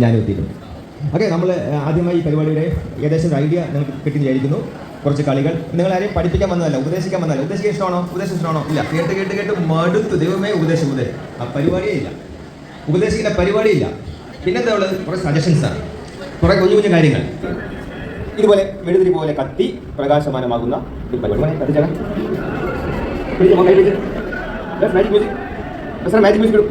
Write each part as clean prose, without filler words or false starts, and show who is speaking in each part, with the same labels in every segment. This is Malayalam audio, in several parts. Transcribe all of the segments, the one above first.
Speaker 1: ഞാനും എത്തിയിട്ടുണ്ട്. ഓക്കെ, നമ്മൾ ആദ്യമായി ഈ പരിപാടിയുടെ ഏകദേശം ഒരു ഐഡിയ നിങ്ങൾക്ക് കിട്ടിയെന്ന് വിചാരിക്കുന്നു. കുറച്ച് കളികൾ നിങ്ങളാരെയും പഠിപ്പിക്കാൻ വന്നതല്ല, ഉപദേശിക്കാൻ വന്നതല്ല. ഉപദേശിക്കാൻ ഇഷ്ടമാണോ? ഉപദേശം ഇഷ്ടമാണോ? ഇല്ല. കേട്ട് കേട്ട് കേട്ട് മടുത്തു. ദൈവമേ, ഉപദേശം ആ പരിപാടിയേ ഇല്ല, ഉപദേശിക്കുന്ന പരിപാടിയില്ല. പിന്നെന്താ ഉള്ളത്? കുറേ സജഷൻസാണ്, കുറേ കുഞ്ഞു കുഞ്ഞു കാര്യങ്ങൾ. ഇതുപോലെ മെഴുതിരി പോലെ കത്തി പ്രകാശമാനമാകുന്ന ഒരു പരിപാടി. മാജിക് മ്യൂസിക് ഇടും.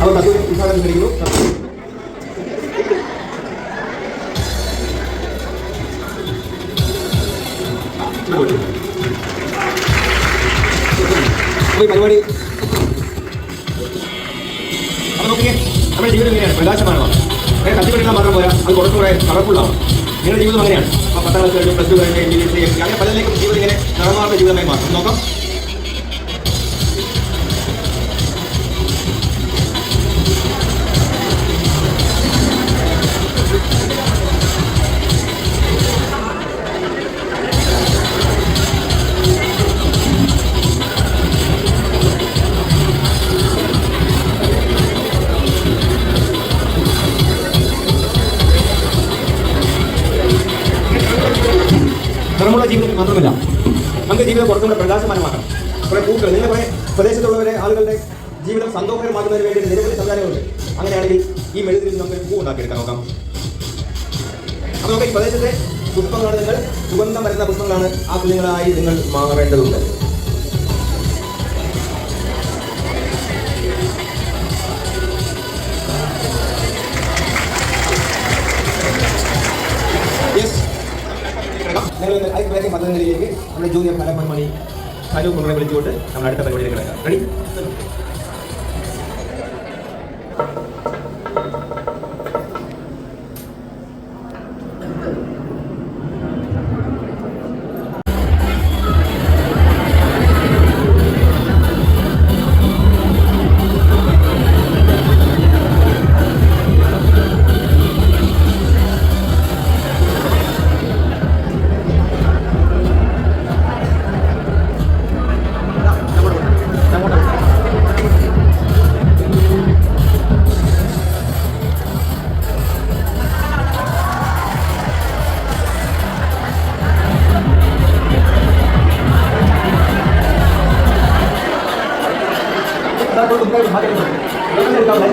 Speaker 1: അപ്പോൾ അത് ഉദ്ഘാടനം കഴിക്കുന്നു. പരിപാടി അപ്പോൾ നോക്കിയേ, നമ്മുടെ ജീവിതം എങ്ങനെയാണ്? പ്രകാശമാണോ? കത്തിപ്പിടിക്കാൻ മാത്രം പോരാ, അത് കുറച്ചുകൂടെ കളർഫുള്ളാവും. നിങ്ങളുടെ ജീവിതം അങ്ങനെയാണ്. അപ്പോൾ 10ാം ക്ലാസ് കഴിഞ്ഞു, +2 കഴിഞ്ഞ്, MBA അങ്ങനെ പലരിലേക്കും ജീവിതം ഇങ്ങനെ നിറമാർന്ന ജീവിതമായി മാറും. നോക്കാം. നിറമുള്ള ജീവിതത്തിൽ മാത്രമല്ല, നമുക്ക് ജീവിതം കുറച്ചുകൂടെ പ്രകാശമാനമാക്കണം. കുറേ പൂക്കൾ, നിങ്ങളുടെ കുറേ പ്രദേശത്തുള്ളവരെ ആളുകളുടെ ജീവിതം സന്തോഷകരമാക്കുന്നതിന് വേണ്ടി നിരവധി സംവിധാനങ്ങളുണ്ട്. അങ്ങനെയാണെങ്കിൽ ഈ മെഴുതിൽ നമുക്ക് പൂ ഉണ്ടാക്കിയെടുക്കാൻ നോക്കാം. അപ്പോൾ നമുക്ക് ഈ പ്രദേശത്തെ പുഷ്പങ്ങളാണ്, നിങ്ങൾ സുഗന്ധം വരുന്ന പുഷ്പങ്ങളാണ് ആ കുഞ്ഞുങ്ങളായി നിങ്ങൾ മാറേണ്ടതുണ്ട്. ഞങ്ങൾ ഐക്യവേദി പദ്ധതിയിലേക്ക് നമ്മുടെ ജൂനിയർ കലാപന്മണി ഹലോ കുറെ വിളിച്ചുകൊണ്ട് നമ്മൾ അടുത്ത പരിപാടിയിലേക്ക് കിടക്കാം. Ready? Kita belum mulai hari ini. Kita mau